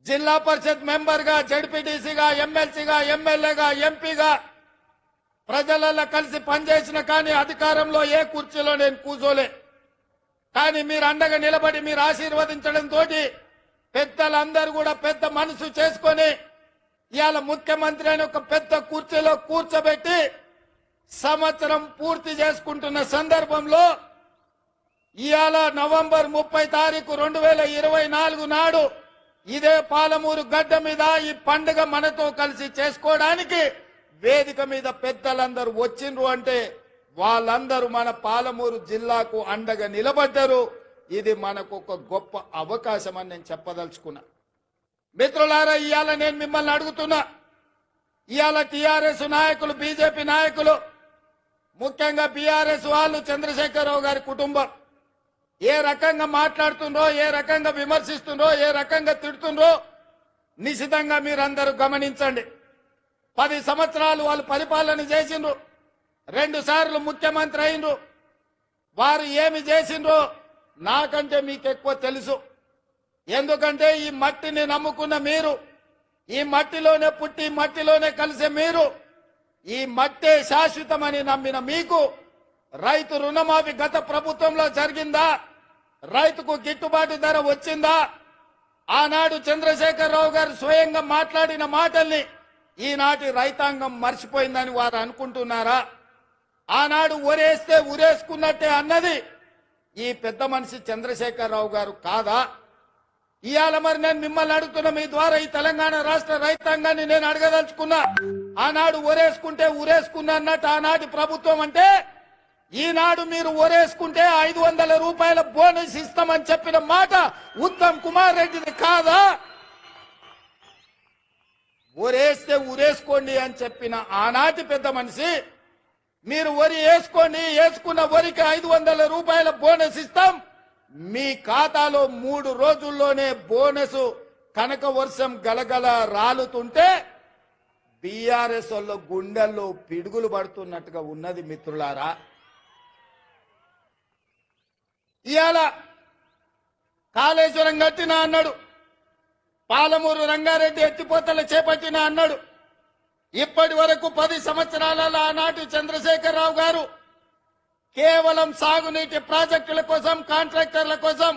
జిల్లా పరిషత్ మెంబర్ గా, జడ్పీటీసీగా, ఎమ్మెల్సీగా, ఎమ్మెల్యేగా, ఎంపీగా ప్రజలలో కలిసి పనిచేసిన కానీ అధికారంలో ఏ కుర్చీలో నేను కూర్చోలే. కానీ మీరు అండగా నిలబడి మీరు ఆశీర్వదించడంతో పెద్దలందరూ కూడా పెద్ద మనసు చేసుకొని ఇవాళ ముఖ్యమంత్రి అని ఒక పెద్ద కుర్చీలో కూర్చోబెట్టి సంవత్సరం పూర్తి చేసుకుంటున్న సందర్భంలో ఇవాళ నవంబర్ 30 తారీఖు 2024 నాడు ఇదే పాలమూరు గడ్డ మీద ఈ పండుగ మనతో కలిసి చేసుకోవడానికి వేదిక మీద పెద్దలందరూ వచ్చిండ్రు అంటే వాళ్ళందరూ మన పాలమూరు జిల్లాకు అండగా నిలబడ్డారు. ఇది మనకు ఒక గొప్ప అవకాశం అని నేను చెప్పదలుచుకున్నా. మిత్రులారా, ఇవాళ నేను మిమ్మల్ని అడుగుతున్నా, ఇవాళ టీఆర్ఎస్ నాయకులు, బీజేపీ నాయకులు, ముఖ్యంగా బీఆర్ఎస్ వాళ్ళు, చంద్రశేఖరరావు గారి కుటుంబం ఏ రకంగా మాట్లాడుతుండ్రో, ఏ రకంగా విమర్శిస్తుండ్రో, ఏ రకంగా తిడుతుండ్రో నిశితంగా మీరందరూ గమనించండి. 10 సంవత్సరాలు వాళ్ళు పరిపాలన చేసిండ్రు, 2 సార్లు ముఖ్యమంత్రి అయినరు. వారు ఏమి చేసిండ్రో నాకంటే మీకు ఎక్కువ తెలుసు. ఎందుకంటే ఈ మట్టిని నమ్ముకున్న మీరు, ఈ మట్టిలోనే పుట్టి మట్టిలోనే కలిసే మీరు, ఈ మట్టే శాశ్వతమని నమ్మిన మీకు రైతు రుణమాఫీ గత ప్రభుత్వంలో జరిగిందా? రైతుకు గిట్టుబాటు ధర వచ్చిందా? ఆనాడు చంద్రశేఖరరావు గారు స్వయంగా మాట్లాడిన మాటల్ని ఈనాటి రైతాంగం మర్చిపోయిందని వారు అనుకుంటున్నారా? ఆనాడు ఊరేస్తే ఊరేసుకున్నట్టే అన్నది ఈ పెద్ద మనిషి చంద్రశేఖరరావు గారు కాదా? ఇవాళ మరి నేను మిమ్మల్ని అడుగుతున్నా, మీ ద్వారా ఈ తెలంగాణ రాష్ట్ర రైతాంగాన్ని నేను అడగదలుచుకున్నా. ఆనాడు ఊరేసుకుంటే ఊరేసుకున్నా అన్నట్టు ఆనాటి ప్రభుత్వం అంటే ఈనాడు మీరు ఊరేసుకుంటే 500 రూపాయల బోనస్ ఇస్తామని చెప్పిన మాట ఉత్తమ్ కుమార్ రెడ్డిది కాదా? ఊరేస్తే ఊరేసుకోండి అని చెప్పిన ఆనాటి పెద్ద మనిషి మీరు వరి వేసుకోండి, వేసుకున్న వరికి 500 రూపాయల బోనస్ ఇస్తాం, మీ ఖాతాలో 3 రోజుల్లోనే బోనస్ కనక వర్షం గలగల రాలుతుంటే బీఆర్ఎస్ వాళ్ళ గుండెల్లో పిడుగులు పడుతున్నట్టుగా ఉన్నది. మిత్రులారా, ఇవాళ కాళేశ్వరం కట్టినా అన్నాడు, పాలమూరు రంగారెడ్డి ఎత్తిపోతలు చేపట్టినా అన్నాడు. ఇప్పటి వరకు 10 సంవత్సరాలలో ఆనాటి చంద్రశేఖరరావు గారు కేవలం సాగునీటి ప్రాజెక్టుల కోసం, కాంట్రాక్టర్ల కోసం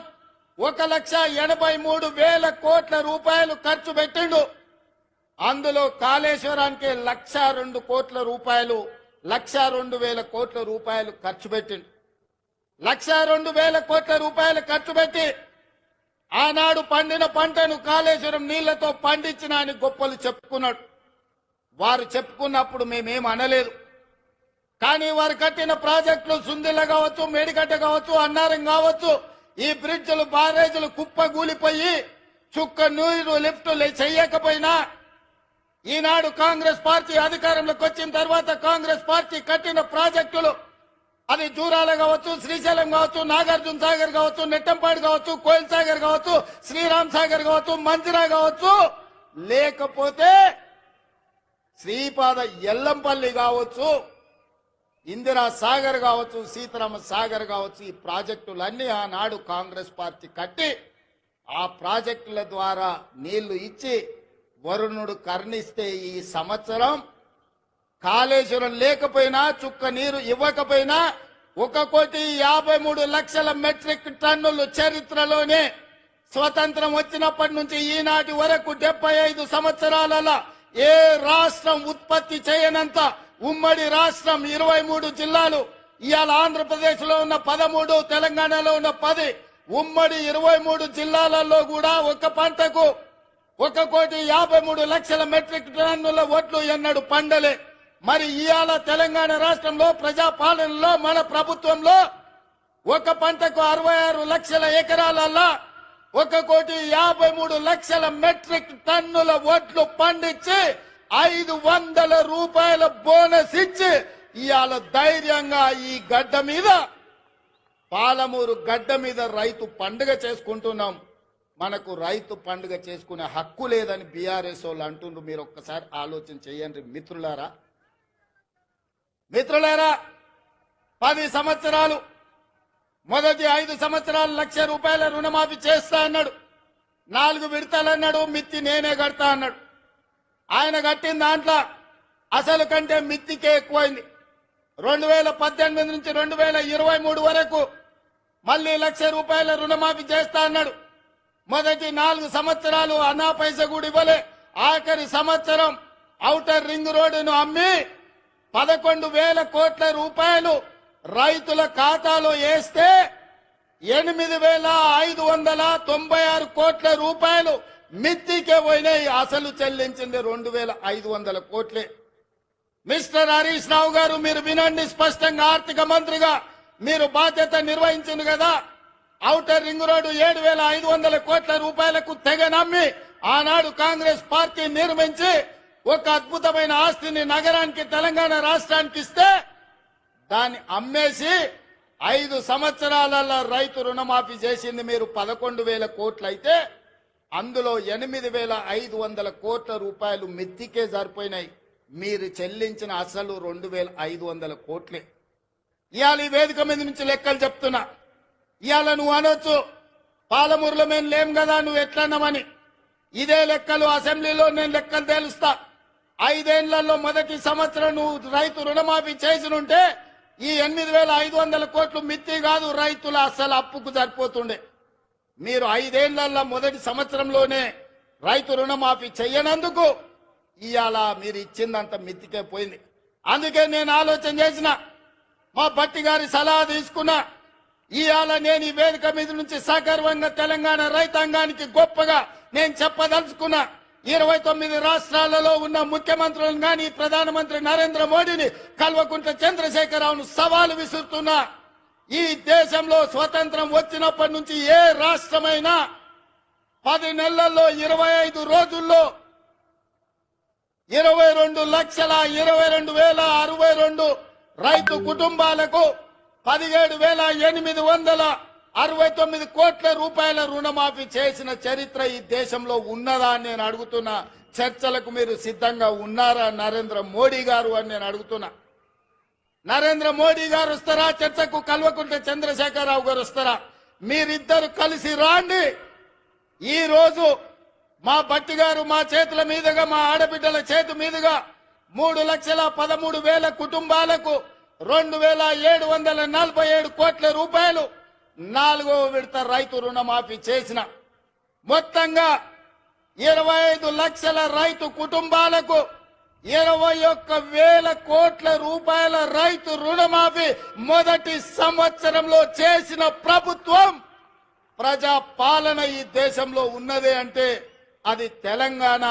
1,83,000 కోట్ల రూపాయలు ఖర్చు పెట్టిండు. అందులో కాళేశ్వరానికి 1,02 కోట్ల రూపాయలు, 1,02,000 కోట్ల రూపాయలు ఖర్చు పెట్టిండు. 1,02,000 కోట్ల రూపాయలు ఖర్చు పెట్టి ఆనాడు పండిన పంటను కాళేశ్వరం నీళ్లతో పండించిన అని గొప్పలు చెప్పుకున్నాడు. వారు చెప్పుకున్నప్పుడు మేమేం అనలేదు. కానీ వారు కట్టిన ప్రాజెక్టులు సుందిల్ల కావచ్చు, మేడిగడ్డ కావచ్చు, అన్నారం కావచ్చు, ఈ బ్రిడ్జ్లు, బారేజీలు కుప్పగూలిపోయి చుక్క నీరు లిఫ్టులు చేయకపోయినా ఈనాడు కాంగ్రెస్ పార్టీ అధికారంలోకి వచ్చిన తర్వాత కాంగ్రెస్ పార్టీ కట్టిన ప్రాజెక్టులు, అది జూరాల కావచ్చు, శ్రీశైలం కావచ్చు, నాగార్జున సాగర్ కావచ్చు, నెట్టంపాడు కావచ్చు, కోయిల్ సాగర్ కావచ్చు, శ్రీరామ్ సాగర్ కావచ్చు, మంజిరా కావచ్చు, లేకపోతే శ్రీపాద ఎల్లంపల్లి కావచ్చు, ఇందిరా సాగర్ కావచ్చు, సీతారామ సాగర్ కావచ్చు, ఈ ప్రాజెక్టులన్నీ ఆనాడు కాంగ్రెస్ పార్టీ కట్టి ఆ ప్రాజెక్టుల ద్వారా నీళ్లు ఇచ్చి వరుణుడు కర్ణిస్తే ఈ సంవత్సరం కాళేశ్వరం లేకపోయినా, చుక్క నీరు ఇవ్వకపోయినా 1,53,00,000 మెట్రిక్ టన్నులు చరిత్రలోనే స్వతంత్రం వచ్చినప్పటి నుంచి ఈనాటి వరకు 75 సంవత్సరాలలో ఏ రాష్ట్రం ఉత్పత్తి చేయనంత ఉమ్మడి రాష్ట్రం 23 జిల్లాలు. ఇవాళ ఆంధ్రప్రదేశ్ లో ఉన్న 13, తెలంగాణలో ఉన్న 10, ఉమ్మడి 23 జిల్లాలలో కూడా ఒక పంటకు 1,53,00,000 మెట్రిక్ టన్నుల వడ్లు ఎన్నడు పండలే. మరి ఇవాళ తెలంగాణ రాష్ట్రంలో ప్రజాపాలనలో మన ప్రభుత్వంలో ఒక పంటకు 66 లక్షల ఎకరాలలో 1,53,00,000 మెట్రిక్ టన్నుల వడ్లు పండించి 500 రూపాయల బోనస్ ఇచ్చి ఇవాళ ధైర్యంగా ఈ గడ్డ మీద, పాలమూరు గడ్డ మీద రైతు పండుగ చేసుకుంటున్నాం. మనకు రైతు పండుగ చేసుకునే హక్కు లేదని బీఆర్ఎస్ వాళ్ళు అంటుండ్రు. మీరు ఒక్కసారి ఆలోచన చేయండి మిత్రులారా. 10 సంవత్సరాలు, మొదటి 5 సంవత్సరాలు 1,00,000 రూపాయల రుణమాఫీ చేస్తా అన్నాడు. 4 విడతలు అన్నాడు, మిత్తి నేనే కడతా అన్నాడు. ఆయన కట్టిన దాంట్లో అసలు కంటే మిత్తికే ఎక్కువైంది. 2018 నుంచి 2023 వరకు మళ్ళీ ₹1,00,000 రుణమాఫీ చేస్తా అన్నాడు. మొదటి 4 సంవత్సరాలు అన్నా పైస కూడా ఇవ్వలే. ఆఖరి సంవత్సరం ఔటర్ రింగ్ రోడ్డును అమ్మి 11,000 కోట్ల రూపాయలు రైతుల ఖాతాలో వేస్తే 8,596 కోట్ల రూపాయలు మిత్తికే పోయినాయి. అసలు చెల్లించింది 2,500 కోట్లే. మిస్టర్ హరీష్ రావు గారు, మీరు వినండి స్పష్టంగా. ఆర్థిక మంత్రిగా మీరు బాధ్యత నిర్వహించింది కదా. ఔటర్ రింగ్ రోడ్డు 7,500 కోట్ల రూపాయలకు తెగ నమ్మి ఆనాడు కాంగ్రెస్ పార్టీ నిర్మించి ఒక అద్భుతమైన ఆస్తిని నగరానికి, తెలంగాణ రాష్ట్రానికి ఇస్తే దాన్ని అమ్మేసి 5 సంవత్సరాలలో రైతు రుణమాఫీ చేసింది మీరు 11,000 కోట్లు అయితే అందులో 8,500 కోట్ల రూపాయలు మిత్తికే సరిపోయినాయి. మీరు చెల్లించిన అసలు 2,500 కోట్లే. ఇవాళ ఈ వేదిక మీద నుంచి లెక్కలు చెప్తున్నా. ఇవాళ నువ్వు అనొచ్చు, పాలమూరులో మేము లేం కదా నువ్వు ఎట్లన్నామని. ఇదే లెక్కలు అసెంబ్లీలో నేను లెక్కలు తేలుస్తా. 5 ఏళ్లలో మొదటి సంవత్సరం నువ్వు రైతు రుణమాఫీ చేసినుంటే ఈ 8,500 కోట్లు మిత్తి కాదు, రైతుల అసలు అప్పుకు సరిపోతుండే. మీరు 5 ఏళ్లలో మొదటి సంవత్సరంలోనే రైతు రుణమాఫీ చెయ్యనందుకు ఇవాళ మీరు ఇచ్చిందంత మిత్తికే పోయింది. అందుకే నేను ఆలోచన చేసిన, మా భట్టి గారి సలహా తీసుకున్నా. ఇవాళ నేను ఈ వేదిక మీద నుంచి సగర్వంగా తెలంగాణ రైతాంగానికి గొప్పగా నేను చెప్పదలుచుకున్నా. 29 రాష్ట్రాలలో ఉన్న ముఖ్యమంత్రులను గాని, ప్రధానమంత్రి నరేంద్ర మోడీని, కల్వకుంట్ల చంద్రశేఖరరావును సవాలు విసురుతున్నా. ఈ దేశంలో స్వతంత్రం వచ్చినప్పటి నుంచి ఏ రాష్ట్రమైనా 10 నెలల్లో 25 రోజుల్లో 22,22,062 రైతు కుటుంబాలకు 17,869 కోట్ల రూపాయల రుణమాఫీ చేసిన చరిత్ర ఈ దేశంలో ఉన్నదా అని నేను అడుగుతున్నా. చర్చలకు మీరు సిద్ధంగా ఉన్నారా నరేంద్ర మోడీ గారు అని నేను అడుగుతున్నా. నరేంద్ర మోడీ గారు వస్తారా చర్చకు? కల్వకుంట్ల చంద్రశేఖరరావు గారు వస్తారా? మీరిద్దరు కలిసి రాండి. ఈ రోజు మా భట్టి గారు మా చేతుల మీదుగా, మా ఆడబిడ్డల చేతి మీదుగా 3,13,000 కుటుంబాలకు 2,747 కోట్ల రూపాయలు 4వ విడత రైతు రుణమాఫీ చేసిన. మొత్తంగా 25 లక్షల రైతు కుటుంబాలకు 21,000 కోట్ల రూపాయల రైతు రుణమాఫీ మొదటి సంవత్సరంలో చేసిన ప్రభుత్వం, ప్రజా పాలన ఈ దేశంలో ఉన్నదే అంటే అది తెలంగాణ.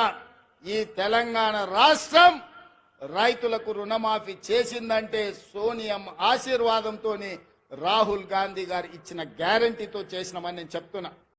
ఈ తెలంగాణ రాష్ట్రం రైతులకు రుణమాఫీ చేసిందంటే సోనియమ్మ ఆశీర్వాదంతో, రాహుల్ గాంధీ గారు ఇచ్చిన గ్యారంటీతో చేసినామని నేను చెప్తున్నా.